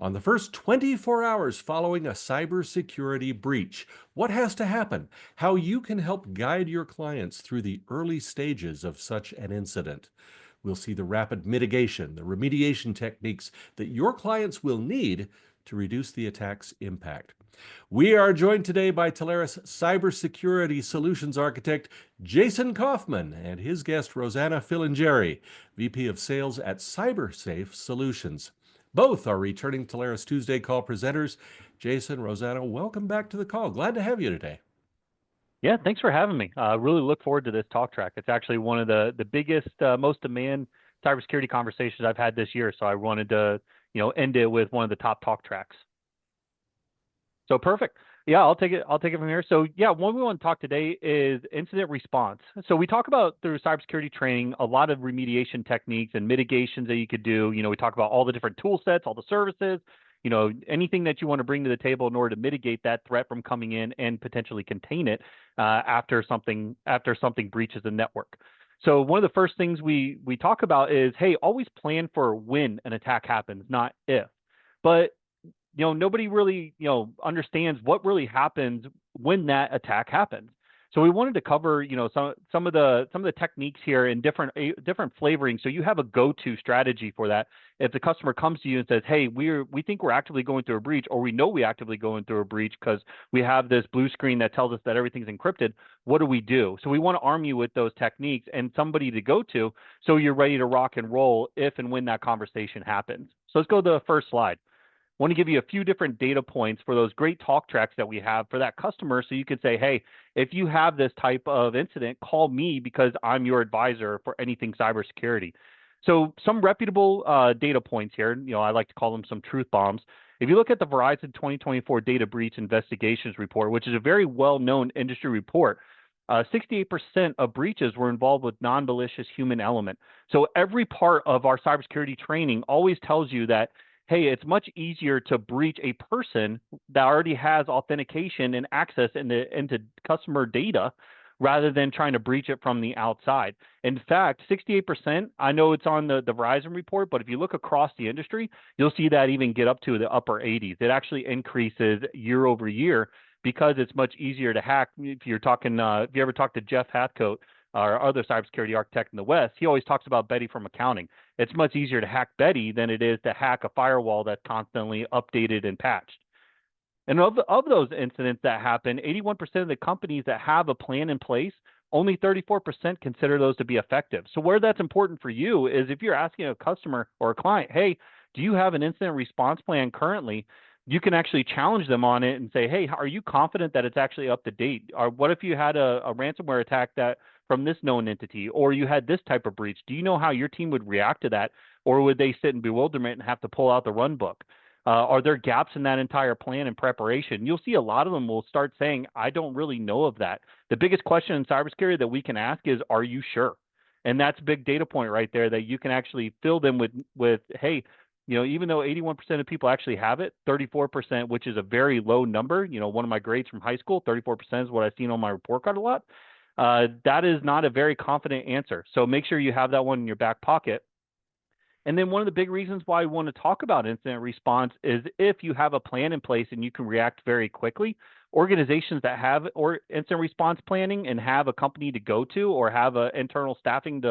On the first 24 hours following a cybersecurity breach, what has to happen, how you can help guide your clients through the early stages of such an incident. We'll see the rapid mitigation, the remediation techniques that your clients will need to reduce the attack's impact. We are joined today by Teleris Cybersecurity Solutions Architect Jason Kaufman and his guest Rosanna Filingeri, VP of Sales at CyberSafe Solutions. Both are returning Teleris Tuesday call presenters. Jason, Rosanna, welcome back to the call. Glad to have you today. Yeah, thanks for having me. I really look forward to this talk track. It's actually one of the biggest, most demand cybersecurity conversations I've had this year. So I wanted to, end it with one of the top talk tracks. So perfect. Yeah, I'll take it. I'll take it from here. So yeah, one we want to talk today is incident response. So we talk about through cybersecurity training a lot of remediation techniques and mitigations that you could do. We talk about all the different tool sets, all the services, anything that you want to bring to the table in order to mitigate that threat from coming in and potentially contain it after something breaches the network. So one of the first things we talk about is, hey, always plan for when an attack happens, not if. But nobody really, understands what really happens when that attack happens. So we wanted to cover, some of the techniques here in different flavorings. So you have a go-to strategy for that. If the customer comes to you and says, "Hey, we think we're actively going through a breach, or we know we actively going through a breach because we have this blue screen that tells us that everything's encrypted," what do we do? So we want to arm you with those techniques and somebody to go to, so you're ready to rock and roll if and when that conversation happens. So let's go to the first slide. Want to give you a few different data points for those great talk tracks that we have for that customer. So you can say, hey, if you have this type of incident, call me because I'm your advisor for anything cybersecurity. So some reputable data points here, I like to call them some truth bombs. If you look at the Verizon 2024 Data Breach Investigations Report, which is a very well-known industry report, 68% of breaches were involved with non-malicious human element. So every part of our cybersecurity training always tells you that, hey, it's much easier to breach a person that already has authentication and access into customer data rather than trying to breach it from the outside. In fact, 68%, I know it's on the Verizon report, but if you look across the industry, you'll see that even get up to the upper 80s. It actually increases year over year because it's much easier to hack. If you ever talk to Jeff Hathcote, our other cybersecurity architect in the West, he always talks about Betty from accounting. It's much easier to hack Betty than it is to hack a firewall that's constantly updated and patched. And of those incidents that happen, 81% of the companies that have a plan in place, only 34% consider those to be effective. So where that's important for you is if you're asking a customer or a client, hey, do you have an incident response plan currently? You can actually challenge them on it and say, hey, are you confident that it's actually up to date? Or what if you had a ransomware attack that from this known entity, or you had this type of breach? Do you know how your team would react to that? Or would they sit in bewilderment and have to pull out the run book? Are there gaps in that entire plan and preparation? You'll see a lot of them will start saying, I don't really know of that. The biggest question in cybersecurity that we can ask is, are you sure? And that's a big data point right there that you can actually fill them with hey, even though 81% of people actually have it, 34%, which is a very low number, one of my grades from high school, 34% is what I've seen on my report card a lot. That is not a very confident answer. So make sure you have that one in your back pocket. And then one of the big reasons why I want to talk about incident response is if you have a plan in place and you can react very quickly, organizations that have incident response planning and have a company to go to or have internal staffing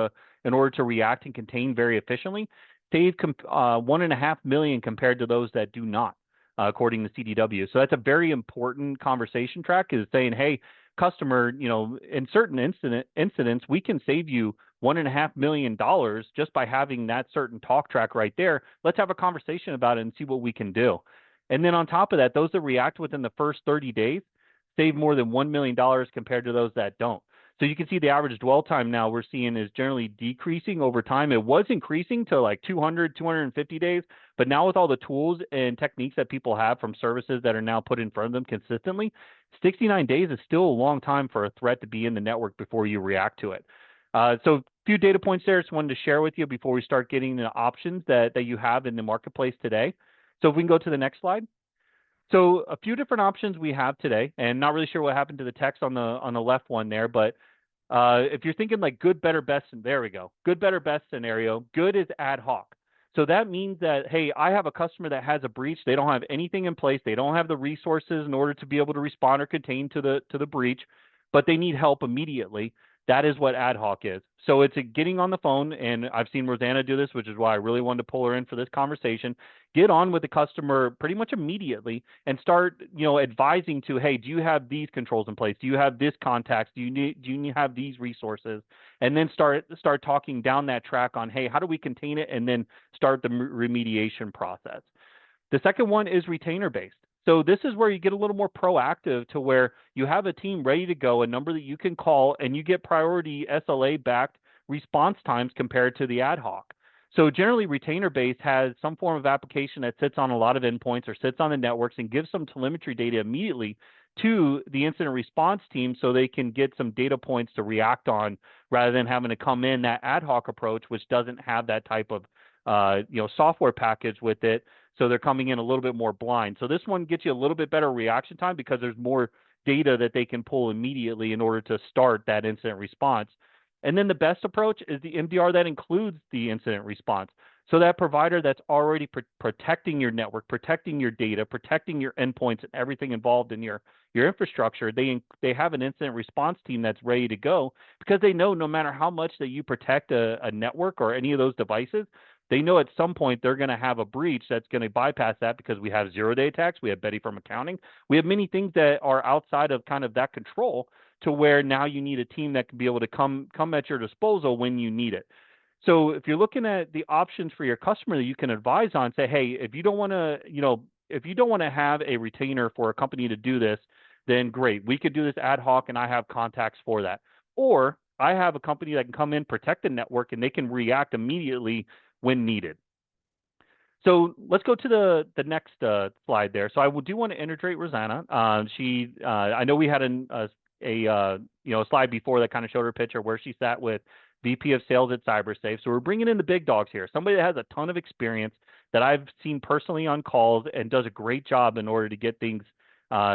in order to react and contain very efficiently, save 1.5 million compared to those that do not, according to CDW. So that's a very important conversation track, is saying, hey, customer, in certain incidents, we can save you $1.5 million just by having that certain talk track right there. Let's have a conversation about it and see what we can do. And then on top of that, those that react within the first 30 days save more than $1 million compared to those that don't. So you can see the average dwell time now we're seeing is generally decreasing over time. It was increasing to like 200, 250 days, but now with all the tools and techniques that people have from services that are now put in front of them consistently, 69 days is still a long time for a threat to be in the network before you react to it. So a few data points there I just wanted to share with you before we start getting the options that you have in the marketplace today. So if we can go to the next slide. So a few different options we have today, and not really sure what happened to the text on the left one there, but if you're thinking like good, better, best, and there we go. Good, better, best scenario. Good is ad hoc. So that means that, hey, I have a customer that has a breach. They don't have anything in place. They don't have the resources in order to be able to respond or contain to the breach, but they need help immediately. That is what ad hoc is. So it's getting on the phone, and I've seen Rosanna do this, which is why I really wanted to pull her in for this conversation. Get on with the customer pretty much immediately and start, advising to, hey, do you have these controls in place? Do you have this contacts? Do you have these resources? And then start talking down that track on, hey, how do we contain it? And then start the remediation process. The second one is retainer based. So this is where you get a little more proactive to where you have a team ready to go, a number that you can call, and you get priority SLA backed response times compared to the ad hoc. So generally retainer based has some form of application that sits on a lot of endpoints or sits on the networks and gives some telemetry data immediately to the incident response team so they can get some data points to react on rather than having to come in that ad hoc approach, which doesn't have that type of software package with it. So they're coming in a little bit more blind. So this one gets you a little bit better reaction time because there's more data that they can pull immediately in order to start that incident response. And then the best approach is the MDR that includes the incident response. So that provider that's already protecting your network, protecting your data, protecting your endpoints and everything involved in your infrastructure, they have an incident response team that's ready to go because they know no matter how much that you protect a network or any of those devices, they know at some point they're going to have a breach that's going to bypass that because we have zero-day attacks, we have Betty from accounting, we have many things that are outside of kind of that control to where now you need a team that can be able to come at your disposal when you need it. So if you're looking at the options for your customer that you can advise on, say, hey, if you don't want to have a retainer for a company to do this, then great, we could do this ad hoc and I have contacts for that. Or I have a company that can come in, protect the network, and they can react immediately when needed. So let's go to the next slide there. So I do want to integrate Rosanna. I know we had a slide before that kind of showed her picture where she sat with VP of Sales at CyberSafe. So we're bringing in the big dogs here. Somebody that has a ton of experience that I've seen personally on calls and does a great job in order to get things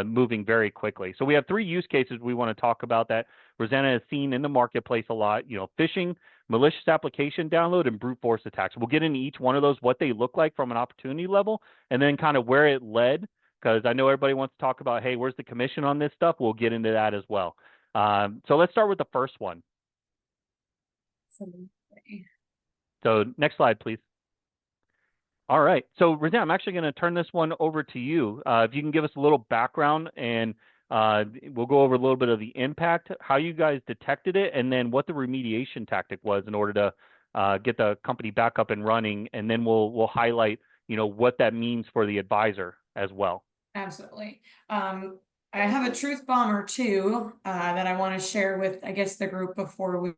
moving very quickly. So we have 3 use cases we want to talk about that Rosanna has seen in the marketplace a lot. Phishing, malicious application download, and brute force attacks. We'll get into each one of those, what they look like from an opportunity level, and then kind of where it led, because I know everybody wants to talk about, hey, where's the commission on this stuff? We'll get into that as well. So let's start with the first one. Absolutely. So next slide, please. All right. So Rosanna, I'm actually going to turn this one over to you. If you can give us a little background and we'll go over a little bit of the impact, how you guys detected it, and then what the remediation tactic was in order to get the company back up and running. And then we'll highlight, what that means for the advisor as well. Absolutely. I have a truth bomb or two that I want to share with, I guess, the group before we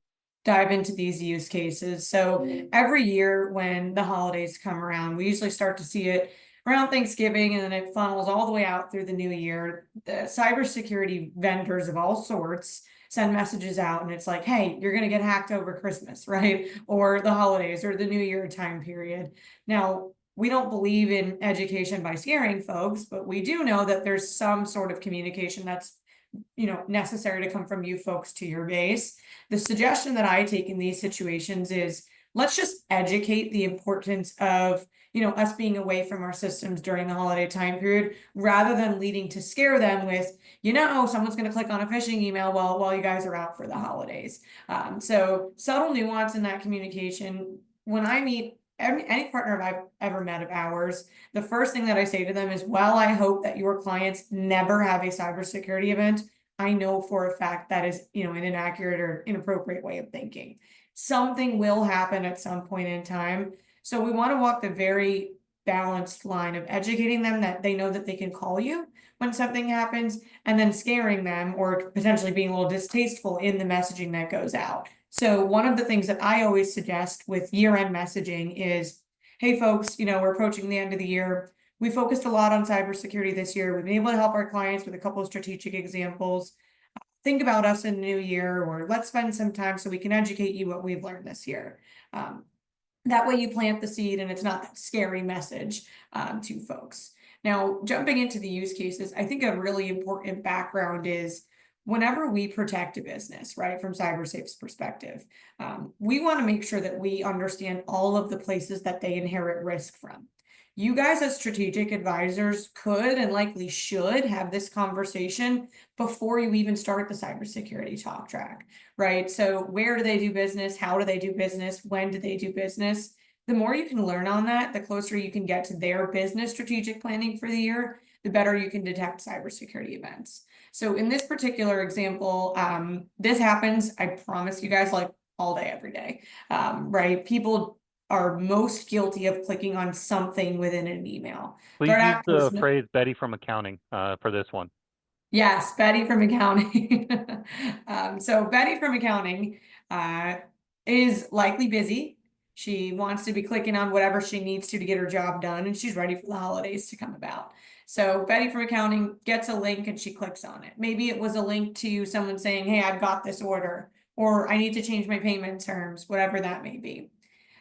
dive into these use cases. So every year when the holidays come around, we usually start to see it around Thanksgiving, and then it funnels all the way out through the new year. The cybersecurity vendors of all sorts send messages out, and it's like, hey, you're going to get hacked over Christmas, right? Or the holidays or the new year time period. Now, we don't believe in education by scaring folks, but we do know that there's some sort of communication that's necessary to come from you folks to your base. The suggestion that I take in these situations is let's just educate the importance of us being away from our systems during the holiday time period, rather than leading to scare them with someone's going to click on a phishing email while you guys are out for the holidays. So subtle nuance in that communication. When I meet any partner I've ever met of ours, the first thing that I say to them is, while I hope that your clients never have a cybersecurity event, I know for a fact that is, an inaccurate or inappropriate way of thinking. Something will happen at some point in time. So we want to walk the very balanced line of educating them that they know that they can call you when something happens, and then scaring them or potentially being a little distasteful in the messaging that goes out. So one of the things that I always suggest with year-end messaging is, hey folks, we're approaching the end of the year. We focused a lot on cybersecurity this year. We've been able to help our clients with a couple of strategic examples. Think about us in the new year, or let's spend some time so we can educate you what we've learned this year. That way you plant the seed and it's not that scary message to folks. Now, jumping into the use cases, I think a really important background is whenever we protect a business, right, from CyberSafe's perspective, we want to make sure that we understand all of the places that they inherit risk from. You guys as strategic advisors could and likely should have this conversation before you even start the cybersecurity talk track, right? So where do they do business? How do they do business? When do they do business? The more you can learn on that, the closer you can get to their business strategic planning for the year, the better you can detect cybersecurity events. So in this particular example, this happens, I promise you guys, like all day, every day, right? People are most guilty of clicking on something within an email. Please Threat use actors, the phrase Betty from accounting for this one. yes, Betty from accounting. So Betty from accounting is likely busy. She wants to be clicking on whatever she needs to get her job done, and she's ready for the holidays to come about. So Betty from accounting gets a link and she clicks on it. Maybe it was a link to someone saying, hey, I've got this order, or I need to change my payment terms, whatever that may be.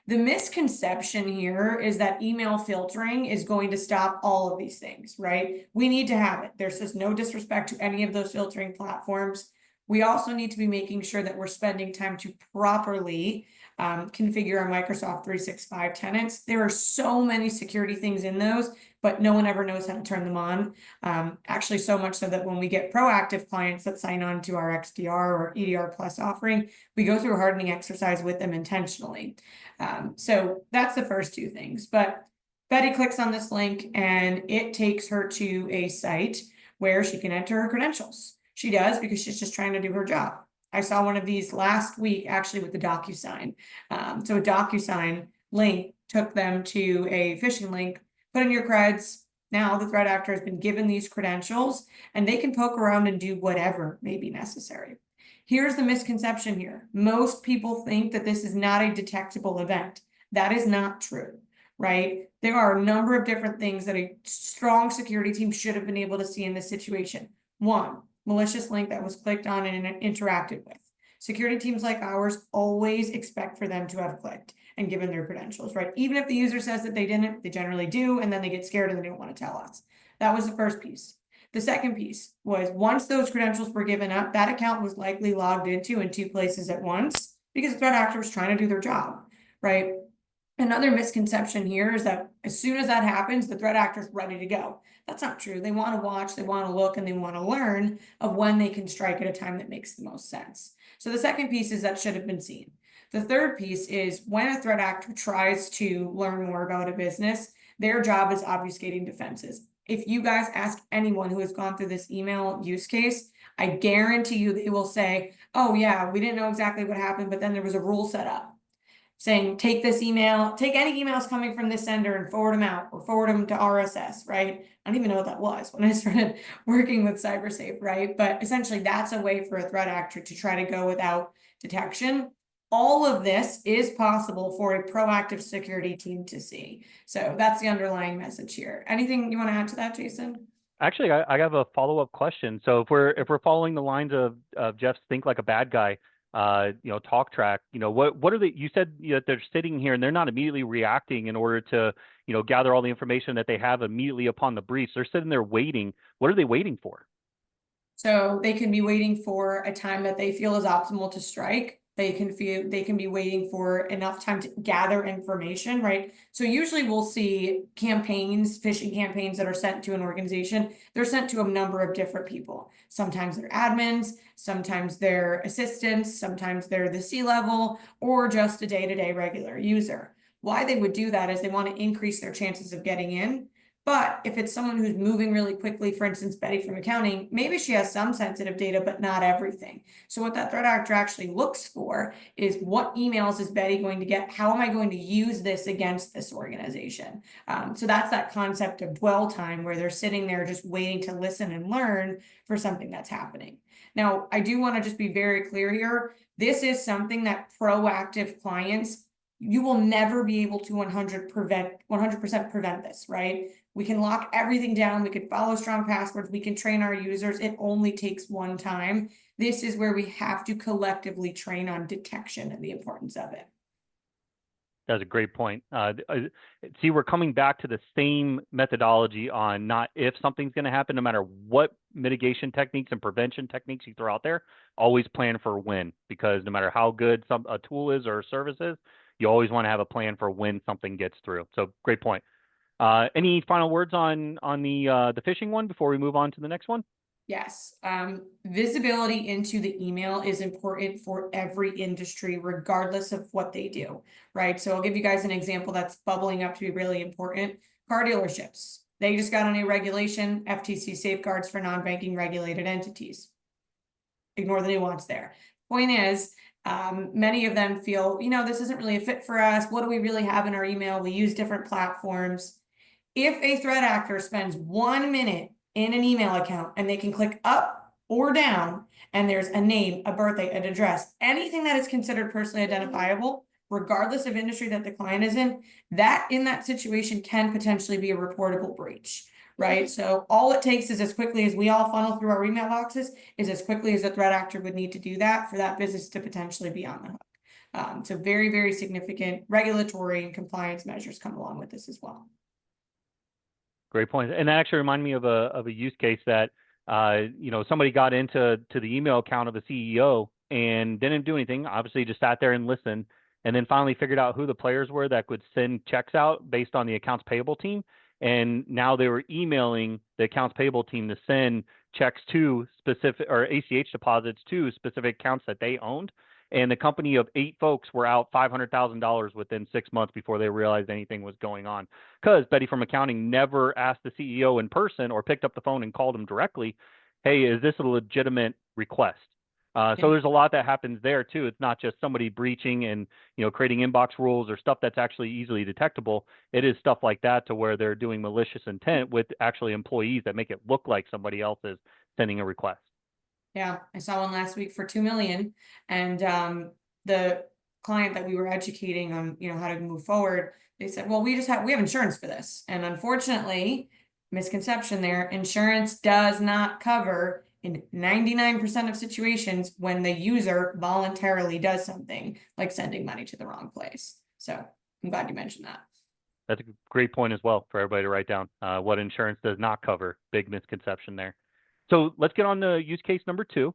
The misconception here is that email filtering is going to stop all of these things, right? We need to have it. There's just no disrespect to any of those filtering platforms. We also need to be making sure that we're spending time to properly configure our Microsoft 365 tenants. There are so many security things in those, but no one ever knows how to turn them on. Actually, so much so that when we get proactive clients that sign on to our XDR or EDR Plus offering, we go through a hardening exercise with them intentionally. So that's the first two things. But Betty clicks on this link and it takes her to a site where she can enter her credentials. She does because she's just trying to do her job. I saw one of these last week actually with the DocuSign. So a DocuSign link took them to a phishing link, put in your creds. Now the threat actor has been given these credentials and they can poke around and do whatever may be necessary. Here's the misconception here. Most people think that this is not a detectable event. That is not true, right? There are a number of different things that a strong security team should have been able to see in this situation. One, malicious link that was clicked on and interacted with. Security teams like ours always expect for them to have clicked and given their credentials, right? Even if the user says that they didn't, they generally do, and then they get scared and they don't want to tell us. That was the first piece. The second piece was once those credentials were given up, that account was likely logged into in two places at once because the threat actor was trying to do their job, right? Another misconception here is that as soon as that happens, the threat actor is ready to go. That's not true. They want to watch, they want to look, and they want to learn of when they can strike at a time that makes the most sense. So the second piece is that should have been seen. The third piece is when a threat actor tries to learn more about a business, their job is obfuscating defenses. If you guys ask anyone who has gone through this email use case, I guarantee you they will say, oh yeah, we didn't know exactly what happened, but then there was a rule set up saying, take this email, take any emails coming from this sender and forward them out or forward them to RSS, right? I don't even know what that was when I started working with CyberSafe, right? But essentially that's a way for a threat actor to try to go without detection. All of this is possible for a proactive security team to see. So that's the underlying message here. Anything you want to add to that, Jason? Actually, I have a follow-up question. So if we're following the lines of Jeff's think like a bad guy, talk track, what are they? You said that they're sitting here and they're not immediately reacting in order to gather all the information that they have immediately upon the breach. They're sitting there waiting. What are they waiting for? So they can be waiting for a time that they feel is optimal to strike. They can be waiting for enough time to gather information, right? So usually we'll see campaigns, phishing campaigns that are sent to an organization. They're sent to a number of different people. Sometimes they're admins, sometimes they're assistants, sometimes they're the C-level, or just a day-to-day regular user. Why they would do that is they want to increase their chances of getting in. But if it's someone who's moving really quickly, for instance, Betty from accounting, maybe she has some sensitive data, but not everything. So what that threat actor actually looks for is what emails is Betty going to get? How am I going to use this against this organization? So that's that concept of dwell time where they're sitting there just waiting to listen and learn for something that's happening. Now, I do want to just be very clear here. This is something that proactive clients, you will never be able to 100% prevent this, right? We can lock everything down. We can follow strong passwords. We can train our users. It only takes one time. This is where we have to collectively train on detection and the importance of it. That's a great point. See, we're coming back to the same methodology on not if something's going to happen, no matter what mitigation techniques and prevention techniques you throw out there, always plan for when, because no matter how good a tool is or a service is, you always want to have a plan for when something gets through. So great point. Any final words on the phishing one before we move on to the next one? Yes, visibility into the email is important for every industry, regardless of what they do, right? So I'll give you guys an example that's bubbling up to be really important. Car dealerships, they just got a new regulation, FTC safeguards for non-banking regulated entities. Ignore the nuance there. Point is, many of them feel, this isn't really a fit for us. What do we really have in our email? We use different platforms. If a threat actor spends 1 minute in an email account and they can click up or down and there's a name, a birthday, an address, anything that is considered personally identifiable, regardless of industry that the client is in that situation can potentially be a reportable breach, right? So all it takes is as quickly as we all funnel through our email boxes is as quickly as a threat actor would need to do that for that business to potentially be on the hook. So very, very significant regulatory and compliance measures come along with this as well. Great point. And that actually reminded me of a use case that somebody got into the email account of the CEO and didn't do anything. Obviously, just sat there and listened, and then finally figured out who the players were that could send checks out based on the accounts payable team. And now they were emailing the accounts payable team to send checks to specific or ACH deposits to specific accounts that they owned. And the company of 8 folks were out $500,000 within 6 months before they realized anything was going on. Because Betty from accounting never asked the CEO in person or picked up the phone and called him directly, hey, is this a legitimate request? So there's a lot that happens there too. It's not just somebody breaching and creating inbox rules or stuff that's actually easily detectable. It is stuff like that to where they're doing malicious intent with actually employees that make it look like somebody else is sending a request. Yeah, I saw one last week for $2 million, and the client that we were educating on, how to move forward, they said, well, we have insurance for this. And unfortunately, misconception there, insurance does not cover in 99% of situations when the user voluntarily does something like sending money to the wrong place. So I'm glad you mentioned that. That's a great point as well for everybody to write down. What insurance does not cover. Big misconception there. So let's get on to use case number 2.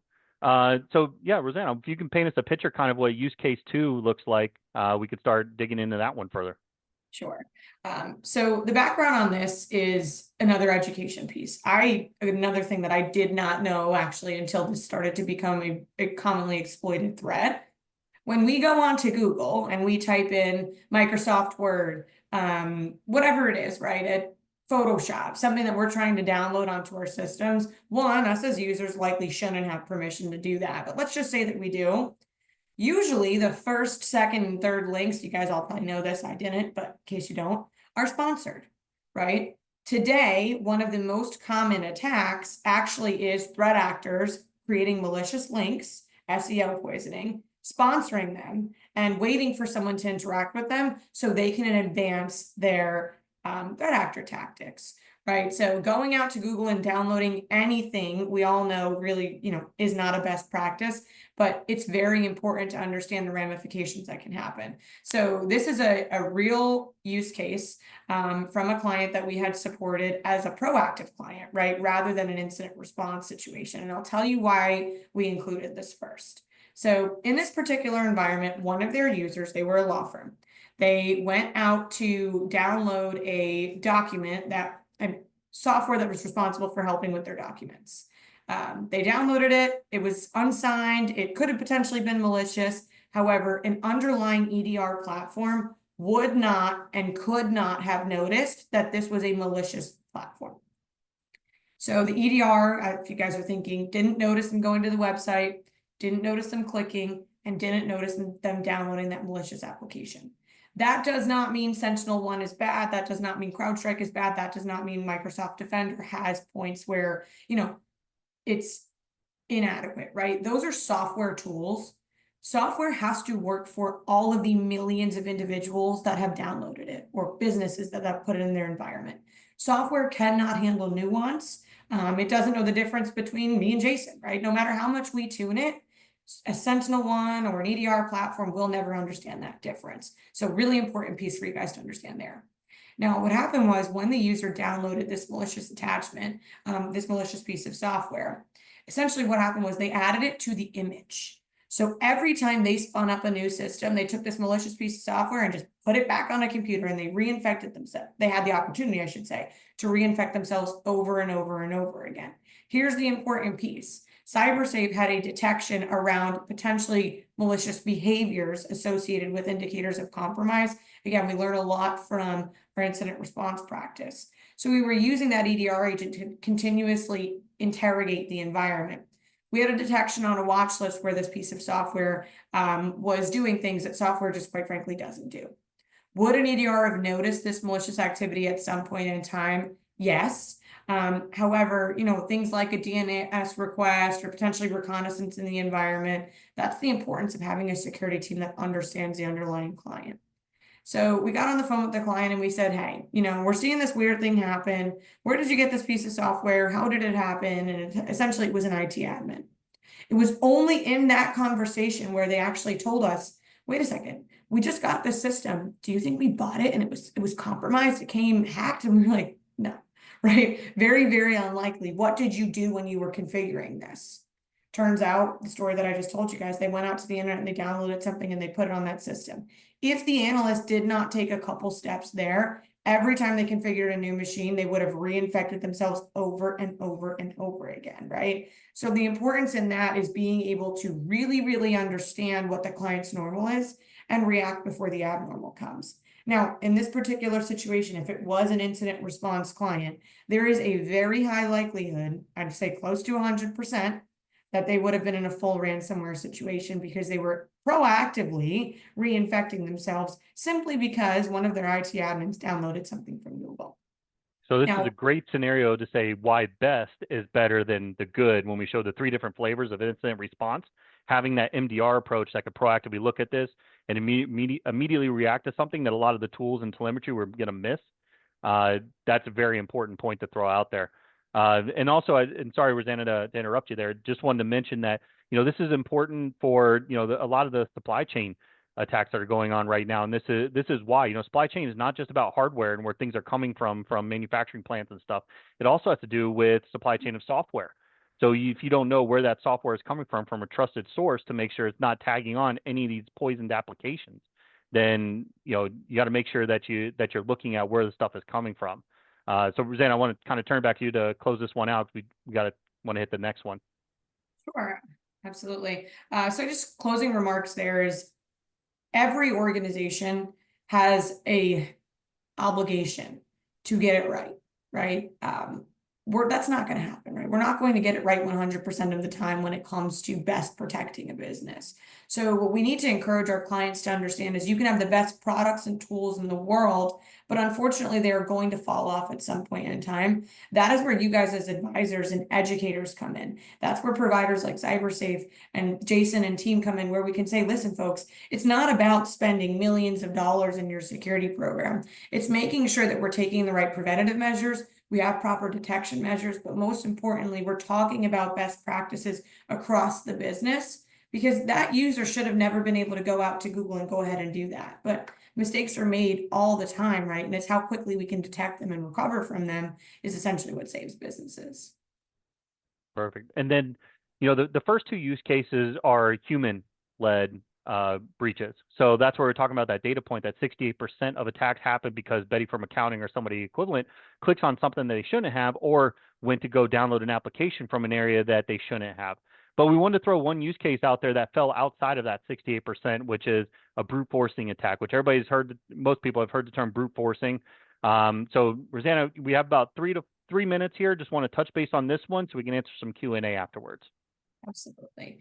So yeah, Rosanna, if you can paint us a picture kind of what use case 2 looks like, we could start digging into that one further. Sure. So the background on this is another education piece. Another thing that I did not know actually until this started to become a commonly exploited threat. When we go onto Google and we type in Microsoft Word, whatever it is, right? At Photoshop, something that we're trying to download onto our systems. One, us as users likely shouldn't have permission to do that, but let's just say that we do. Usually the first, second, and third links, you guys all probably know this, I didn't, but in case you don't, are sponsored, right? Today, one of the most common attacks actually is threat actors creating malicious links, SEO poisoning, sponsoring them, and waiting for someone to interact with them so they can advance their threat actor tactics, right? So going out to Google and downloading anything, we all know really, is not a best practice, but it's very important to understand the ramifications that can happen. So this is a real use case from a client that we had supported as a proactive client, right? Rather than an incident response situation. And I'll tell you why we included this first. So in this particular environment, one of their users, they were a law firm. They went out to download a document a software that was responsible for helping with their documents. They downloaded it. It was unsigned. It could have potentially been malicious. However, an underlying EDR platform would not and could not have noticed that this was a malicious platform. So the EDR, if you guys are thinking, didn't notice them going to the website, didn't notice them clicking, and didn't notice them downloading that malicious application. That does not mean Sentinel-1 is bad. That does not mean CrowdStrike is bad. That does not mean Microsoft Defender has points where, it's inadequate, right? Those are software tools. Software has to work for all of the millions of individuals that have downloaded it or businesses that have put it in their environment. Software cannot handle nuance. It doesn't know the difference between me and Jason, right? No matter how much we tune it, A SentinelOne or an EDR platform will never understand that difference. So really important piece for you guys to understand there. Now, what happened was when the user downloaded this malicious attachment, this malicious piece of software, essentially what happened was they added it to the image. So every time they spun up a new system, they took this malicious piece of software and just put it back on a computer and they reinfected themselves. They had the opportunity, I should say, to reinfect themselves over and over and over again. Here's the important piece. CyberSafe had a detection around potentially malicious behaviors associated with indicators of compromise. Again, we learn a lot from our incident response practice. So we were using that EDR agent to continuously interrogate the environment. We had a detection on a watch list where this piece of software was doing things that software just quite frankly doesn't do. Would an EDR have noticed this malicious activity at some point in time? Yes. However, things like a DNS request or potentially reconnaissance in the environment, that's the importance of having a security team that understands the underlying client. So we got on the phone with the client and we said, hey, we're seeing this weird thing happen. Where did you get this piece of software? How did it happen? And essentially it was an IT admin. It was only in that conversation where they actually told us, wait a second, we just got this system. Do you think we bought it and it was compromised? It came hacked? And we were like, no, right? Very, very unlikely. What did you do when you were configuring this? Turns out the story that I just told you guys, they went out to the internet and they downloaded something and they put it on that system. If the analyst did not take a couple steps there, every time they configured a new machine, they would have reinfected themselves over and over and over again, right? So the importance in that is being able to really, really understand what the client's normal is and react before the abnormal comes. Now, in this particular situation, if it was an incident response client, there is a very high likelihood, I'd say close to 100%, that they would have been in a full ransomware situation because they were proactively reinfecting themselves simply because one of their IT admins downloaded something from Google. So this is a great scenario to say why best is better than the good when we show the 3 different flavors of incident response. Having that MDR approach that could proactively look at this and immediately react to something that a lot of the tools and telemetry were going to miss. That's a very important point to throw out there. And also, and sorry, Rosanna, to interrupt you there, just wanted to mention that, this is important for, a lot of the supply chain attacks that are going on right now. And this is why, supply chain is not just about hardware and where things are coming from manufacturing plants and stuff. It also has to do with supply chain of software. So if you don't know where that software is coming from a trusted source to make sure it's not tagging on any of these poisoned applications, then, you got to make sure that you're looking at where the stuff is coming from. So Rosanna, I want to kind of turn back to you to close this one out. We want to hit the next one. Sure, absolutely. So just closing remarks there is every organization has a obligation to get it right, right? That's not going to happen, right? We're not going to get it right 100% of the time when it comes to best protecting a business. So what we need to encourage our clients to understand is you can have the best products and tools in the world, but unfortunately they are going to fall off at some point in time. That is where you guys as advisors and educators come in. That's where providers like CyberSafe and Jason and team come in, where we can say, listen, folks, it's not about spending millions of dollars in your security program. It's making sure that we're taking the right preventative measures. We have proper detection measures, but most importantly, we're talking about best practices across the business, because that user should have never been able to go out to Google and go ahead and do that. But mistakes are made all the time, right? And it's how quickly we can detect them and recover from them is essentially what saves businesses. Perfect. And then, the first 2 use cases are human-led breaches. So that's where we're talking about that data point that 68% of attacks happen because Betty from accounting or somebody equivalent clicks on something that they shouldn't have or went to go download an application from an area that they shouldn't have. But we wanted to throw one use case out there that fell outside of that 68%, which is a brute forcing attack, which everybody's heard. Most people have heard the term brute forcing. So Rosanna, we have about 3 minutes here. Just want to touch base on this one so we can answer some Q&A afterwards. Absolutely.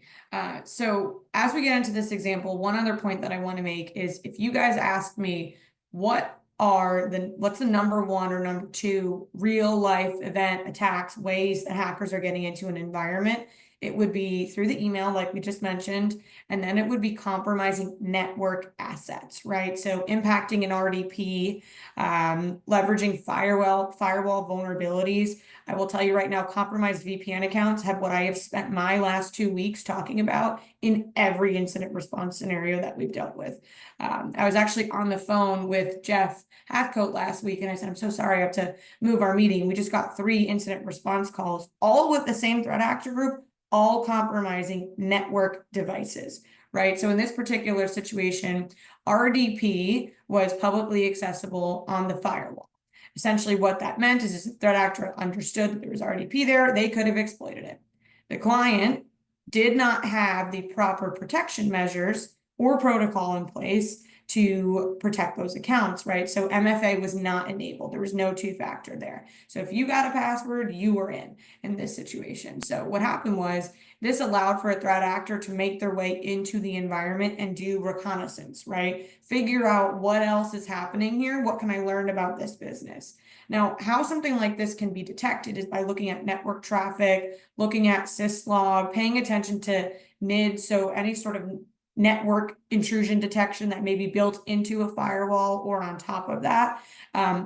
So as we get into this example, one other point that I want to make is if you guys ask me what's the number 1 or number 2 real life event attacks, ways that hackers are getting into an environment, it would be through the email, like we just mentioned, and then it would be compromising network assets, right? So impacting an RDP, leveraging firewall vulnerabilities. I will tell you right now, compromised VPN accounts have what I have spent my last 2 weeks talking about in every incident response scenario that we've dealt with. I was actually on the phone with Jeff Hathcote last week, and I said, I'm so sorry, I have to move our meeting. We just got 3 incident response calls, all with the same threat actor group, all compromising network devices, right? So in this particular situation, RDP was publicly accessible on the firewall. Essentially what that meant is the threat actor understood that there was RDP there, they could have exploited it. The client did not have the proper protection measures or protocol in place to protect those accounts, right? So MFA was not enabled. There was no 2-factor there. So if you got a password, you were in this situation. So what happened was this allowed for a threat actor to make their way into the environment and do reconnaissance, right? Figure out what else is happening here. What can I learn about this business? Now, how something like this can be detected is by looking at network traffic, looking at syslog, paying attention to NID, so any sort of network intrusion detection that may be built into a firewall or on top of that.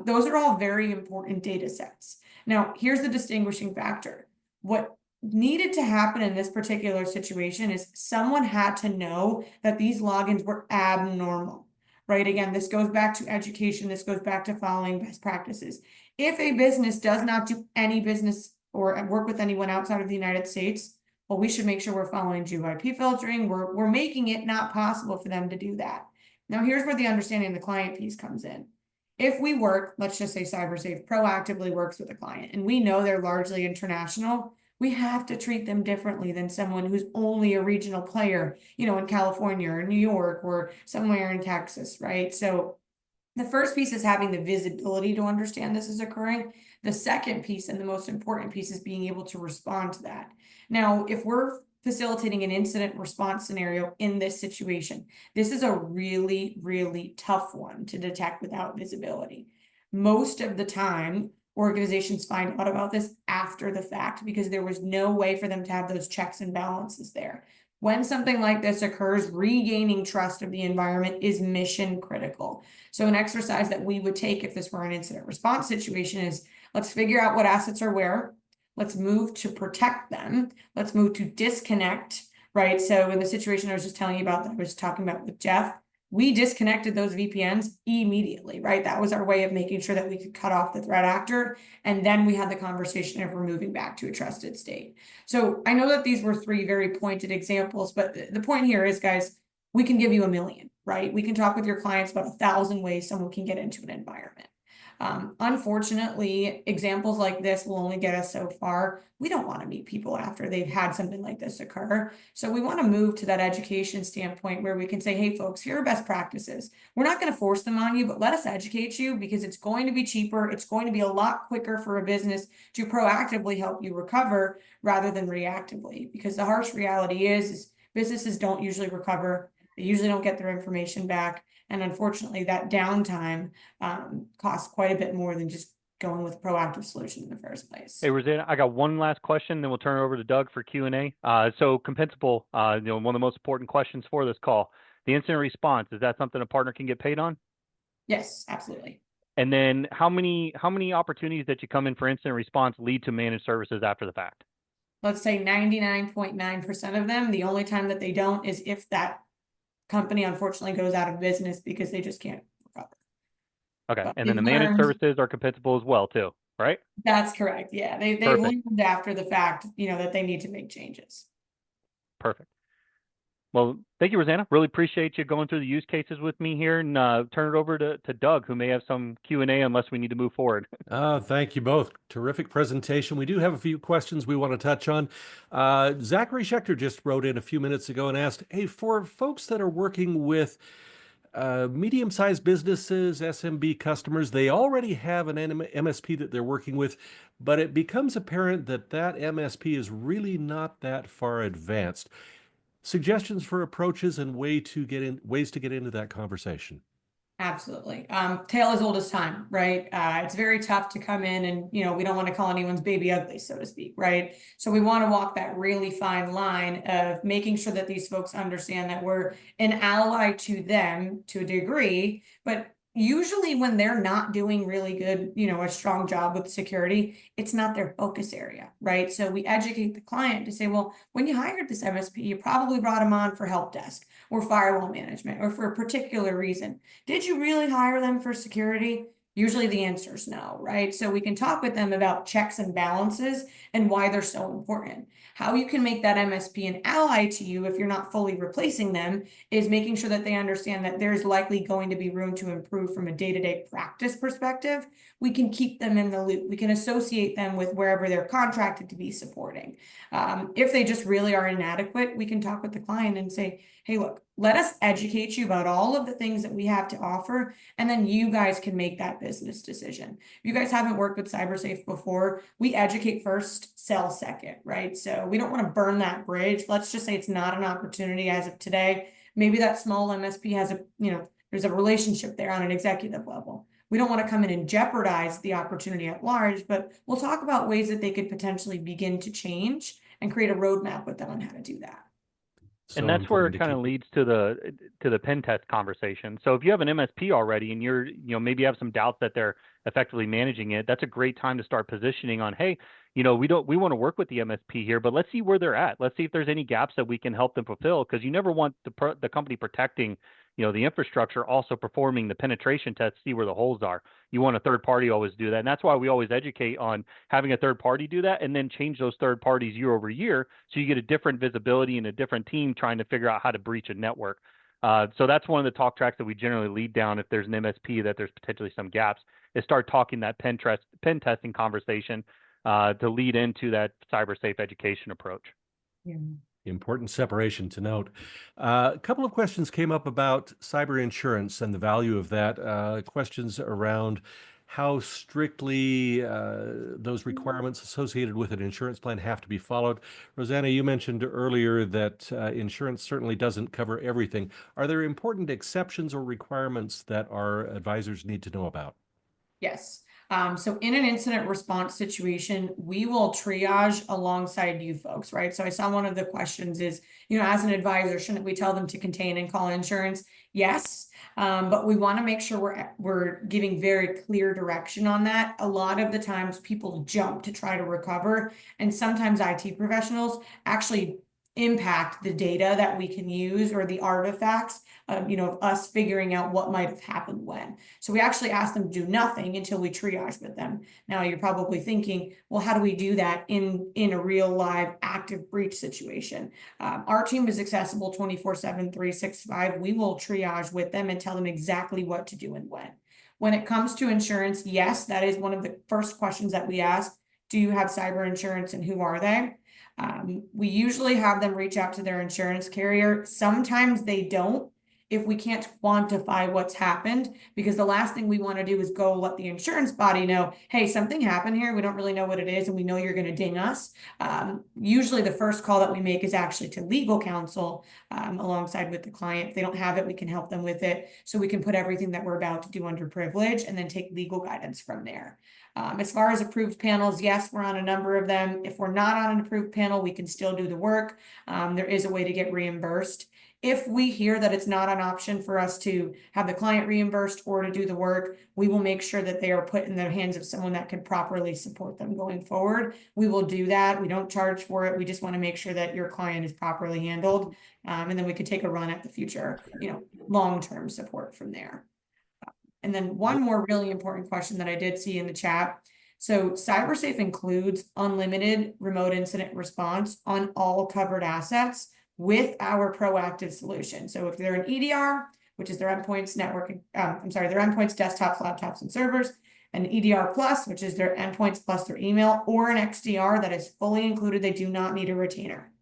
Those are all very important data sets. Now, here's the distinguishing factor. What needed to happen in this particular situation is someone had to know that these logins were abnormal, right? Again, this goes back to education. This goes back to following best practices. If a business does not do any business or work with anyone outside of the United States, well, we should make sure we're following GYP filtering. We're making it not possible for them to do that. Now, here's where the understanding of the client piece comes in. If we work, let's just say CyberSafe proactively works with a client, and we know they're largely international, we have to treat them differently than someone who's only a regional player, in California or New York or somewhere in Texas, right? So the first piece is having the visibility to understand this is occurring. The second piece, and the most important piece, is being able to respond to that. Now, if we're facilitating an incident response scenario in this situation, this is a really, really tough one to detect without visibility. Most of the time, organizations find out about this after the fact because there was no way for them to have those checks and balances there. When something like this occurs, regaining trust of the environment is mission critical. So an exercise that we would take if this were an incident response situation is, let's figure out what assets are where. Let's move to protect them. Let's move to disconnect, right? So in the situation I was just telling you about that I was talking about with Jeff, we disconnected those VPNs immediately, right? That was our way of making sure that we could cut off the threat actor. And then we had the conversation of we're moving back to a trusted state. So I know that these were 3 very pointed examples, but the point here is, guys, we can give you 1,000,000, right? We can talk with your clients about 1,000 ways someone can get into an environment. Unfortunately, examples like this will only get us so far. We don't want to meet people after they've had something like this occur. So we want to move to that education standpoint where we can say, hey, folks, here are best practices. We're not going to force them on you, but let us educate you because it's going to be cheaper. It's going to be a lot quicker for a business to proactively help you recover rather than reactively. Because the harsh reality is businesses don't usually recover. They usually don't get their information back. And unfortunately, that downtime costs quite a bit more than just going with a proactive solution in the first place. Hey, Rosanna, I got one last question, then we'll turn it over to Doug for Q&A. So compensable, one of the most important questions for this call, the incident response, is that something a partner can get paid on? Yes, absolutely. And then how many opportunities that you come in for incident response lead to managed services after the fact? Let's say 99.9% of them. The only time that they don't is if that company unfortunately goes out of business because they just can't recover. Okay, But and then the they've managed learned. services are compensable as well too, right? That's correct. Yeah, they've Perfect. learned after the fact, that they need to make changes. Perfect. Well, thank you, Rosanna. Really appreciate you going through the use cases with me here, and turn it over to Doug, who may have some Q&A unless we need to move forward. Thank you both. Terrific presentation. We do have a few questions we want to touch on. Zachary Schechter just wrote in a few minutes ago and asked, hey, for folks that are working with medium-sized businesses, SMB customers, they already have an MSP that they're working with, but it becomes apparent that that MSP is really not that far advanced. Suggestions for approaches and ways to get into that conversation. Absolutely. Tale as old as time, right? It's very tough to come in and, we don't want to call anyone's baby ugly, so to speak, right? So we want to walk that really fine line of making sure that these folks understand that we're an ally to them to a degree, but usually when they're not doing really good, a strong job with security, it's not their focus area, right? So we educate the client to say, well, when you hired this MSP, you probably brought them on for help desk or firewall management or for a particular reason. Did you really hire them for security? Usually the answer is no, right? So we can talk with them about checks and balances and why they're so important. How you can make that MSP an ally to you if you're not fully replacing them is making sure that they understand that there's likely going to be room to improve from a day-to-day practice perspective. We can keep them in the loop. We can associate them with wherever they're contracted to be supporting. If they just really are inadequate, we can talk with the client and say, hey, look, let us educate you about all of the things that we have to offer, and then you guys can make that business decision. If you guys haven't worked with CyberSafe before, we educate first, sell second, right? So we don't want to burn that bridge. Let's just say it's not an opportunity as of today. Maybe that small MSP has there's a relationship there on an executive level. We don't want to come in and jeopardize the opportunity at large, but we'll talk about ways that they could potentially begin to change and create a roadmap with them on how to do that. And So that's where important it to kind of keep. leads to the pen test conversation. So if you have an MSP already and you're, maybe you have some doubts that they're effectively managing it, that's a great time to start positioning on, hey, we want to work with the MSP here, but let's see where they're at. Let's see if there's any gaps that we can help them fulfill, because you never want the company protecting, the infrastructure, also performing the penetration test, see where the holes are. You want a third party always do that. And that's why we always educate on having a third party do that and then change those third parties year over year. So you get a different visibility and a different team trying to figure out how to breach a network. So that's one of the talk tracks that we generally lead down if there's an MSP that there's potentially some gaps, is start talking that pen testing conversation to lead into that cyber safe education approach. Yeah. Important separation to note. A couple of questions came up about cyber insurance and the value of that. Questions around how strictly those requirements associated with an insurance plan have to be followed. Rosanna, you mentioned earlier that insurance certainly doesn't cover everything. Are there important exceptions or requirements that our advisors need to know about? Yes. So in an incident response situation, we will triage alongside you folks, right? So I saw one of the questions is, as an advisor, shouldn't we tell them to contain and call insurance? Yes. But we want to make sure we're giving very clear direction on that. A lot of the times people jump to try to recover, and sometimes IT professionals actually impact the data that we can use or the artifacts of us figuring out what might have happened when. So we actually ask them to do nothing until we triage with them. Now you're probably thinking, well, how do we do that in a real live active breach situation? Our team is accessible 24/7, 365. We will triage with them and tell them exactly what to do and when. When it comes to insurance, yes, that is one of the first questions that we ask. Do you have cyber insurance and who are they? We usually have them reach out to their insurance carrier. Sometimes they don't, if we can't quantify what's happened, because the last thing we want to do is go let the insurance body know, hey, something happened here. We don't really know what it is, and we know you're going to ding us. Usually the first call that we make is actually to legal counsel alongside with the client. If they don't have it, we can help them with it. So we can put everything that we're about to do under privilege and then take legal guidance from there. As far as approved panels, yes, we're on a number of them. If we're not on an approved panel, we can still do the work. There is a way to get reimbursed. If we hear that it's not an option for us to have the client reimbursed or to do the work, we will make sure that they are put in the hands of someone that can properly support them going forward. We will do that. We don't charge for it. We just want to make sure that your client is properly handled. And then we could take a run at the future, long-term support from there. And then one more really important question that I did see in the chat. So CyberSafe includes unlimited remote incident response on all covered assets with our proactive solution. So if they're an EDR, which is their endpoints networking, their endpoints, desktops, laptops, and servers, an EDR plus, which is their endpoints plus their email, or an XDR that is fully included, they do not need a retainer.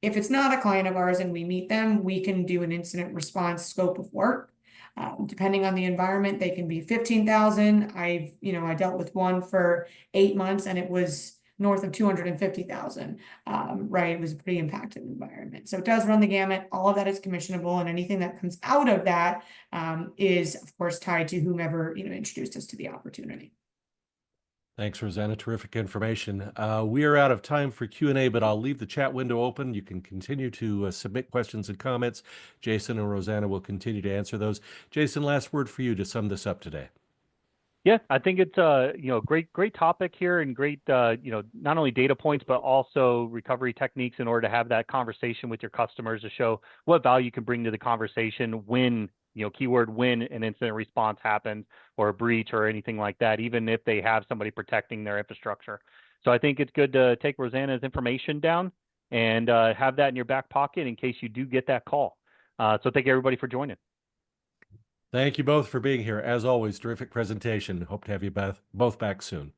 If it's not a client of ours and we meet them, we can do an incident response scope of work. Depending on the environment, they can be 15,000. I dealt with one for 8 months and it was north of 250,000. Right, it was a pretty impacted environment. So it does run the gamut. All of that is commissionable, and anything that comes out of that is, of course, tied to whomever introduced us to the opportunity. Thanks, Rosanna. Terrific information. We are out of time for Q&A, but I'll leave the chat window open. You can continue to submit questions and comments. Jason and Rosanna will continue to answer those. Jason, last word for you to sum this up today. Yeah, I think it's great topic here, and great not only data points but also recovery techniques in order to have that conversation with your customers to show what value you can bring to the conversation when keyword when an incident response happens or a breach or anything like that, even if they have somebody protecting their infrastructure. So I think it's good to take Rosanna's information down and have that in your back pocket in case you do get that call. So thank you everybody for joining. Thank you both for being here. As always, terrific presentation. Hope to have you both back soon.